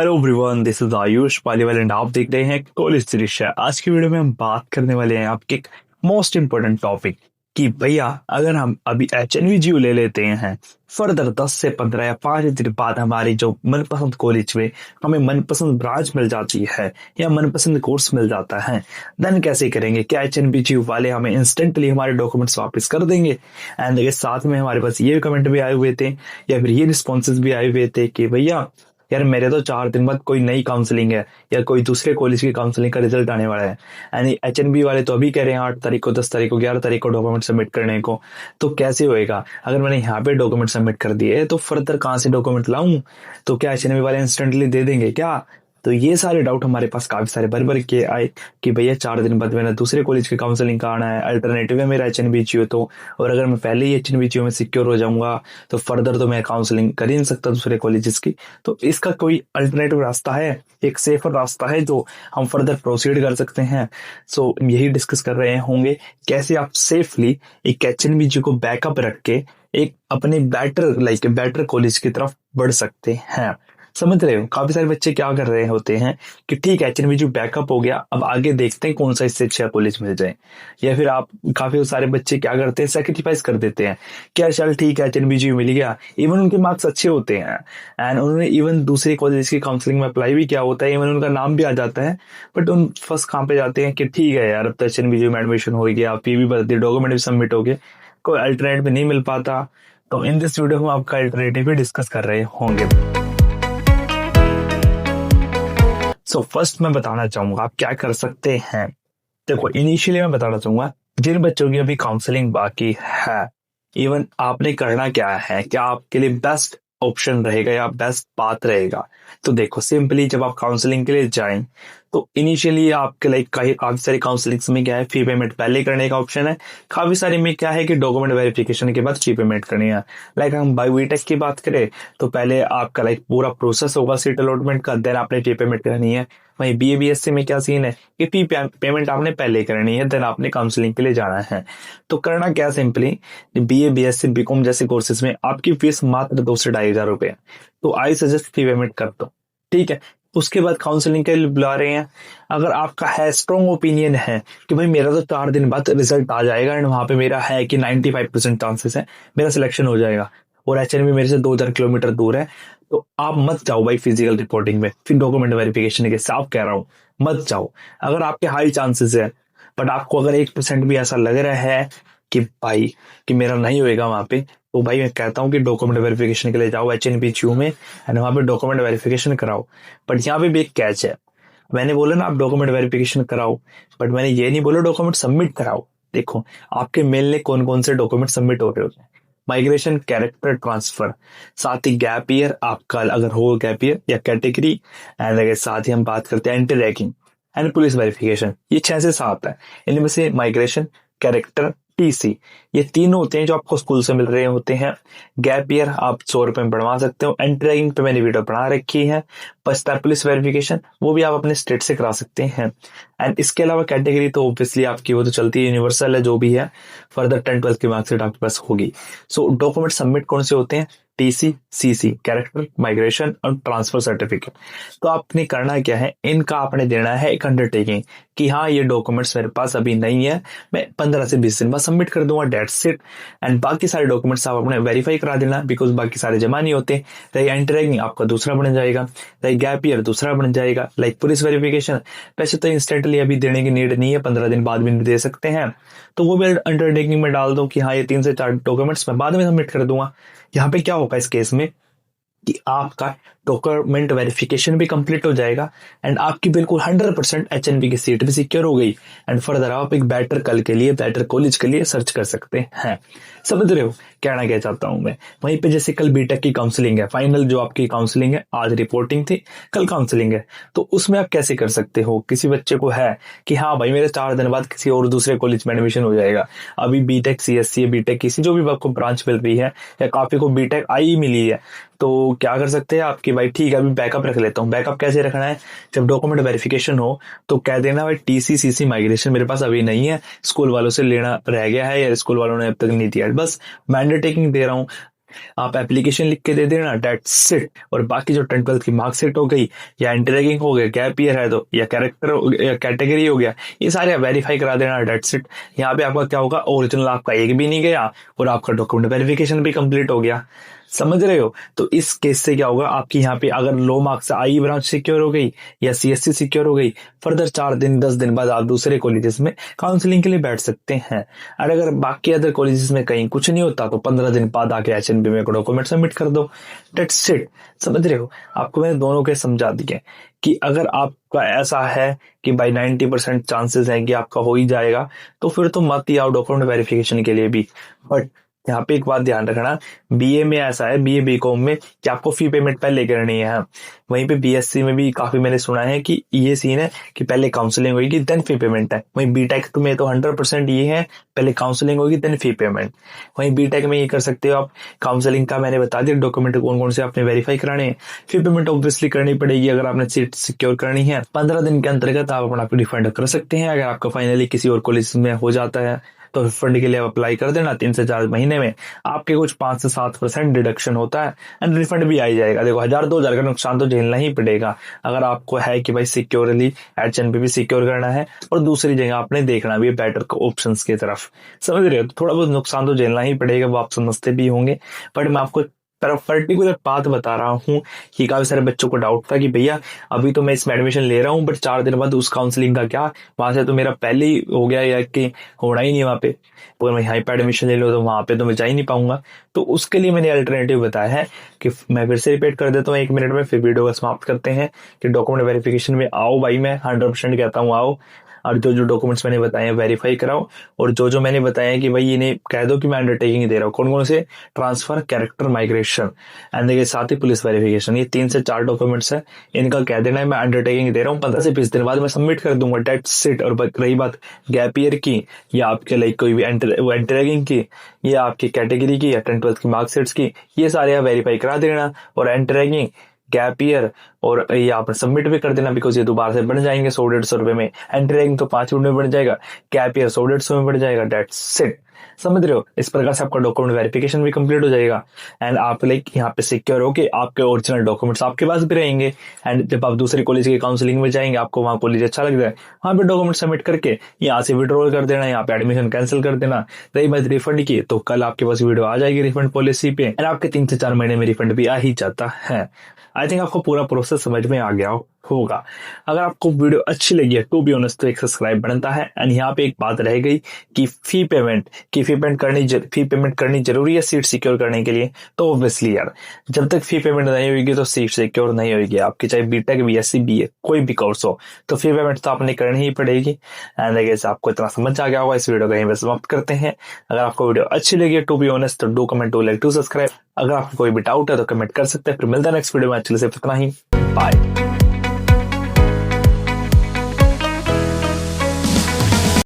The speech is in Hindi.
Hello everyone, this is Ayush Paliwal and आप देख रहे हैं कॉलेज दृश्य। आज की वीडियो में हम बात करने वाले हैं आपके एक मोस्ट इम्पोर्टेंट टॉपिक कि भैया अगर हम अभी HNVGU ले लेते हैं फर्दर 10 से 15 या 5 दिन बाद हमारी जो मनपसंद कॉलेज में हमें मनपसंद ब्रांच मिल जाती है या मनपसंद कोर्स मिल जाता है, देन कैसे करेंगे? क्या HNVGU वाले हमें इंस्टेंटली हमारे डॉक्यूमेंट्स वापस कर देंगे? एंड साथ में हमारे पास ये कमेंट भी आए हुए थे या फिर ये रिस्पॉन्सेज भी आए हुए थे कि भैया यार मेरे तो 4 दिन बाद कोई नई काउंसलिंग है या कोई दूसरे कॉलेज की काउंसलिंग का रिजल्ट आने वाला है एंड HNB वाले तो अभी कह रहे हैं 8 तारीख को, 10 तारीख को, 11 तारीख को डॉक्यूमेंट सबमिट करने को। तो कैसे होएगा? अगर मैंने यहाँ पे डॉक्यूमेंट सबमिट कर दिए तो फर्दर कहाँ से डॉक्यूमेंट लाऊं? तो क्या HNB वाले इंस्टेंटली दे देंगे क्या? तो ये सारे डाउट हमारे पास काफी सारे भर के आए कि भैया 4 दिन बाद मैंने दूसरे कॉलेज की काउंसलिंग का आना है, अल्टरनेटिव है मेरा HNBGU तो, और अगर मैं पहले ही HNBGU में सिक्योर हो जाऊंगा तो फर्दर तो मैं काउंसलिंग कर ही नहीं सकता दूसरे कॉलेजेस की। तो इसका कोई अल्टरनेटिव रास्ता है, एक सेफर रास्ता है जो हम फर्दर प्रोसीड कर सकते हैं। सो यही डिस्कस कर रहे होंगे कैसे आप सेफली एक HNBGU को बैकअप रख के एक अपने बेटर कॉलेज की तरफ बढ़ सकते हैं। समझ रहे हो? काफी सारे बच्चे क्या कर रहे होते हैं कि ठीक है HNVGU बैकअप हो गया, अब आगे देखते हैं कौन सा इससे अच्छा कॉलेज मिल जाए, या फिर आप काफी सारे बच्चे क्या करते हैं सेक्रीफाइस कर देते हैं क्या चल ठीक है HNVGU मिल गया, इवन उनके मार्क्स अच्छे होते हैं एंड उन्होंने इवन दूसरे कॉलेज की काउंसलिंग में अप्लाई भी किया होता है, इवन उनका नाम भी आ जाता है, बट उन फर्स्ट कहाँ पे जाते हैं कि ठीक है यार अब तो HNVGU में एडमिशन हो गया, फी भी भर दी, डॉक्यूमेंट भी सबमिट हो गए, कोई अल्टरनेटिव नहीं मिल पाता। तो इन दिस वीडियो में आपका अल्टरनेटिव भी डिस्कस कर रहे होंगे। फर्स्ट मैं बताना चाहूंगा आप क्या कर सकते हैं। देखो, इनिशियली मैं बताना चाहूंगा जिन बच्चों की अभी काउंसलिंग बाकी है, इवन आपने करना क्या है, क्या आपके लिए बेस्ट ऑप्शन रहेगा या बेस्ट पाथ रहेगा। तो देखो, सिंपली जब आप काउंसलिंग के लिए जाएं तो इनिशियली आपके लाइक काफी सारी काउंसलिंग्स में क्या है, फी पेमेंट पहले करने का ऑप्शन है, काफी सारे में क्या है कि डॉक्यूमेंट वेरिफिकेशन के बाद फी पेमेंट करनी है। लाइक हम BioBTech की बात करें तो पहले आपका लाइक पूरा प्रोसेस होगा सीट अलॉटमेंट का, देन आपने फी पेमेंट करनी है। वहीं BA BSc में क्या सीन है कि फी पेमेंट आपने पहले करनी है, देन आपने काउंसलिंग के लिए जाना है। तो करना क्या, सिंपली BA BSc BCom जैसे कोर्सेज में आपकी फीस मात्र 2 से 2,500 रुपए है, तो आई सजेस्ट फी पेमेंट कर दो, ठीक है। उसके बाद काउंसलिंग के लिए बुला रहे हैं, अगर आपका है स्ट्रॉन्ग ओपिनियन है कि भाई मेरा तो 4 दिन बाद रिजल्ट आ जाएगा एंड वहां पे मेरा है कि 95% चांसेस है मेरा सिलेक्शन हो जाएगा और HNB मेरे से 2,000 किलोमीटर दूर है, तो आप मत जाओ भाई फिजिकल रिपोर्टिंग में, फिर डॉक्यूमेंट वेरिफिकेशन के साफ कह रहा हूं, मत जाओ। अगर आपके हाई चांसेस है बट आपको अगर 1% भी ऐसा लग रहा है कि भाई कि मेरा नहीं होएगा वहां पे, तो भाई मैं कहता हूँ कि डॉक्यूमेंट वेरिफिकेशन के लिए जाओ HNBGU में एंड वहां पे डॉक्यूमेंट वेरिफिकेशन कराओ। बट यहाँ पे भी एक कैच है, मैंने बोला ना आप डॉक्यूमेंट वेरिफिकेशन कराओ, बट मैंने ये नहीं बोला डॉक्यूमेंट सबमिट कराओ। देखो आपके मेल में कौन कौन से डॉक्यूमेंट सबमिट हो रहे होते हैं, माइग्रेशन, कैरेक्टर ट्रांसफर, साथ ही गैप ईयर आपका अगर हो गैप ईयर या कैटेगरी, एंड अगर साथ ही हम बात करते हैं anti ragging and police verification, ये 6 से 7 है। इनमें से माइग्रेशन, कैरेक्टर, TC, ये तीन होते हैं जो आपको स्कूल से मिल रहे होते हैं। गैप ईयर आप 100 रुपए में बढ़वा सकते हो, एंटी रैगिंग पे मैंने वीडियो बना रखी है। बचता है पुलिस वेरिफिकेशन, वो भी आप अपने स्टेट से करा सकते हैं। एंड इसके अलावा कैटेगरी तो ऑब्वियसली आपकी वो तो चलती है, यूनिवर्सल है जो भी है, फर्दर 10-12 की मार्कशीट आपके पास होगी। सो डॉक्यूमेंट सबमिट कौन से होते हैं? TC, CC, कैरेक्टर, माइग्रेशन और ट्रांसफर सर्टिफिकेट। तो आपने करना क्या है, इनका आपने देना है एक अंडरटेकिंग कि हाँ ये डॉक्यूमेंट्स मेरे पास अभी नहीं है, मैं 15 से 20 दिन बाद सबमिट कर दूंगा, डेट्स इट। एंड बाकी सारे डॉक्यूमेंट्स आप अपने वेरीफाई करा देना, बिकॉज बाकी सारे जमा नहीं होते। रही एंटी रैगिंग आपका दूसरा बन जाएगा, रही गैप ईयर दूसरा बन जाएगा, लाइक पुलिस वेरिफिकेशन वैसे तो इंस्टेंटली अभी देने की नीड नहीं है, 15 दिन बाद भी दे सकते हैं, तो वो भी अंडरटेकिंग में डाल दो कि हाँ ये 3 से 4 डॉक्यूमेंट्स मैं बाद में सबमिट कर दूंगा। यहाँ पे क्या होगा इस केस में कि आपका डॉक्यूमेंट वेरिफिकेशन भी कंप्लीट हो जाएगा एंड आपकी बिल्कुल 100% HNB की सीट भी सिक्योर हो गई एंड फर्दर आप एक बेटर कल के लिए, बेटर कॉलेज के लिए सर्च कर सकते हैं। समझ रहे हो कहना क्या चाहता हूं मैं? वहीं पे जैसे कल BTech की काउंसलिंग है, फाइनल जो आपकी काउंसलिंग है, आज रिपोर्टिंग थी, कल काउंसलिंग है, तो उसमें आप कैसे कर सकते हो? किसी बच्चे को है कि हाँ भाई मेरे 4 दिन बाद किसी और दूसरे कॉलेज में एडमिशन हो जाएगा, अभी BTech CSC BTech किसी जो भी आपको ब्रांच मिल रही है या काफी को BTech आई मिली है, तो क्या कर सकते हैं आपकी भाई ठीक है अभी बैकअप रख लेता हूँ। बैकअप कैसे रखना है? जब डॉक्यूमेंट वेरिफिकेशन हो तो कह देना भाई TC CC माइग्रेशन मेरे पास अभी नहीं है, स्कूल वालों से लेना रह गया है या स्कूल वालों ने अब तक नहीं दिया, बस मैं अंडरटेकिंग दे रहा हूँ आप एप्लीकेशन लिख के दे देना, डेट्स इट। और बाकी जो 10th-12th की मार्कशीट हो गई, या इंटर रैगिंग हो गया, गैप ईयर है तो, या कैरेक्टर या कैटेगरी हो गया, ये सारे वेरीफाई करा देना, डेट्स इट। यहाँ पे आपका क्या होगा, ओरिजिनल आपका एक भी नहीं गया और आपका डॉक्यूमेंट वेरिफिकेशन भी कंप्लीट हो गया। समझ रहे हो? तो इस केस से क्या होगा, आपकी यहाँ पे अगर लो मार्क्स से आई ब्रांच सिक्योर हो गई या सीएससी सिक्योर हो गई, फर्दर 4 दिन 10 दिन बाद आप दूसरे कॉलेजेस में काउंसलिंग के लिए बैठ सकते हैं। और अगर बाकी अदर कॉलेजेस में कहीं कुछ नहीं होता तो 15 दिन बाद आके एचएनबी में डॉक्यूमेंट सबमिट कर दो, डेट्स इट। समझ रहे हो? आपको मैंने दोनों के समझा दिए कि अगर आपका ऐसा है कि भाई 90% चांसेस है कि आपका हो ही जाएगा, तो फिर तो मत ही आओ डॉक्यूमेंट वेरिफिकेशन के लिए भी। बट यहाँ पे एक बात ध्यान रखना, बीए में ऐसा है, बीए बीकॉम में, कि आपको फी पेमेंट पहले करनी है। वहीं पे बीएससी में भी काफी मैंने सुना है कि ये सीन है कि पहले काउंसलिंग होगी देन फी पेमेंट है। वहीं बीटेक में तो 100% ये है, पहले काउंसलिंग होगी देन फी पेमेंट। वहीं बीटेक में ये कर सकते हो आप, काउंसलिंग का मैंने बता दिया, डॉक्यूमेंट कौन कौन से आपने वेरीफाई कराने हैं, फी पेमेंट ऑब्वियसली करनी पड़ेगी अगर आपने सीट सिक्योर करनी है। 15 दिन के अंतर्गत आप अपना रिफंड कर सकते हैं। अगर आपका फाइनली किसी और कॉलेज में हो जाता है तो रिफंड के लिए आप अप्लाई कर देना, 3 से 4 महीने में आपके कुछ 5 से 7% डिडक्शन होता है एंड रिफंड भी आ ही जाएगा। देखो 1000-2000 का नुकसान तो झेलना ही पड़ेगा अगर आपको है कि भाई सिक्योरली एचएनपी भी सिक्योर करना है और दूसरी जगह आपने देखना भी है बेटर ऑप्शंस की तरफ। समझ रहे हो? तो थोड़ा बहुत नुकसान तो झेलना ही पड़ेगा, वो आप समझते भी होंगे। बट मैं आपको पर्टिकुलर बात बता रहा हूँ कि काफी सारे बच्चों को डाउट था कि भैया अभी तो मैं इसमें एडमिशन ले रहा हूँ बट 4 दिन बाद उस काउंसलिंग का क्या, वहां से तो मेरा पहले ही हो गया या कि होना ही नहीं वहां पे, पर मैं यहाँ पे एडमिशन ले लो तो वहां पे तो मैं जा ही नहीं पाऊंगा। तो उसके लिए मैंने अल्टरनेटिव बताया है कि मैं फिर से रिपीट कर देता हूँ 1 मिनट में, फिर वीडियो को समाप्त करते हैं कि डॉक्यूमेंट वेरिफिकेशन में आओ भाई, मैं 100% कहता हूँ आओ, और जो जो डॉक्यूमेंट्स मैंने बताए हैं वेरीफाई कराओ, और जो जो मैंने बताया है कि भाई इन्हें कह दो कि मैं अंडरटेकिंग दे रहा हूँ, कौन कौन से, ट्रांसफर, कैरेक्टर माइग्रेशन एंड के साथ ही पुलिस वेरिफिकेशन, ये 3 से 4 डॉक्यूमेंट्स है, इनका कह देना है मैं अंडरटेकिंग दे रहा हूँ, 15 से 20 दिन बाद मैं सबमिट कर दूंगा, डेट्स इट। और रही बात गैप ईयर की या आपके लाइक कोई भी एंटरैगिंग की या आपकी कैटेगरी की या 10th-12th की मार्कशीट्स की, ये सारे आप वेरीफाई करा देना। और एंटरैगिंग, गैप ईयर और ये आप सबमिट भी कर देना, बिकॉज ये दोबारा से बढ़ जाएंगे 100-150 रुपए में। एंटरिंग तो 5 मिनट में बढ़ जाएगा, गैप ईयर 100-150 में बढ़ जाएगा, डेट्स इट। समझ रहे हो? इस प्रकार से आपका डॉक्यूमेंट वेरिफिकेशन भी कंप्लीट हो जाएगा एंड आप लाइक यहाँ पे सिक्योर हो के आपके ओरिजिनल डॉक्यूमेंट्स आपके पास भी रहेंगे। एंड जब आप दूसरे कॉलेज की काउंसलिंग में जाएंगे, आपको वहाँ कॉलेज अच्छा लग जाए, वहाँ पे डॉक्यूमेंट सबमिट करके यहाँ से विड्रॉल कर देना, यहाँ पे एडमिशन कैंसिल कर देना। रही बात रिफंड की, तो कल आपके पास वीडियो आ जाएगी रिफंड पॉलिसी पे एंड आपके 3 से 4 महीने में रिफंड भी आ ही जाता है। आई थिंक आपको पूरा प्रोसेस समझ में आ गया होगा। अगर आपको वीडियो अच्छी लगी है टू बी ऑनेस्ट तो एक सब्सक्राइब बनता है। एंड यहाँ पे एक बात रह गई कि फी पेमेंट करनी जरूरी है सीट सिक्योर करने के लिए। तो ऑब्वियसली यार जब तक फी पेमेंट नहीं होगी तो सीट सिक्योर नहीं होगी आपकी, चाहे बीटेक बीएससी बीए कोई भी कोर्स हो, तो फी पेमेंट तो आपने करनी ही पड़ेगी। एंड आई गेस आपको इतना समझ आ गया होगा। इस वीडियो को यहीं पे समाप्त करते हैं। अगर आपको वीडियो अच्छी लगी है टू बी ऑनेस्ट तो do comment, do like, do subscribe. अगर आपको कोई भी डाउट है तो कमेंट कर सकते हैं। फिर मिलता है नेक्स्ट वीडियो में। अच्छे से इतना ही, बाय।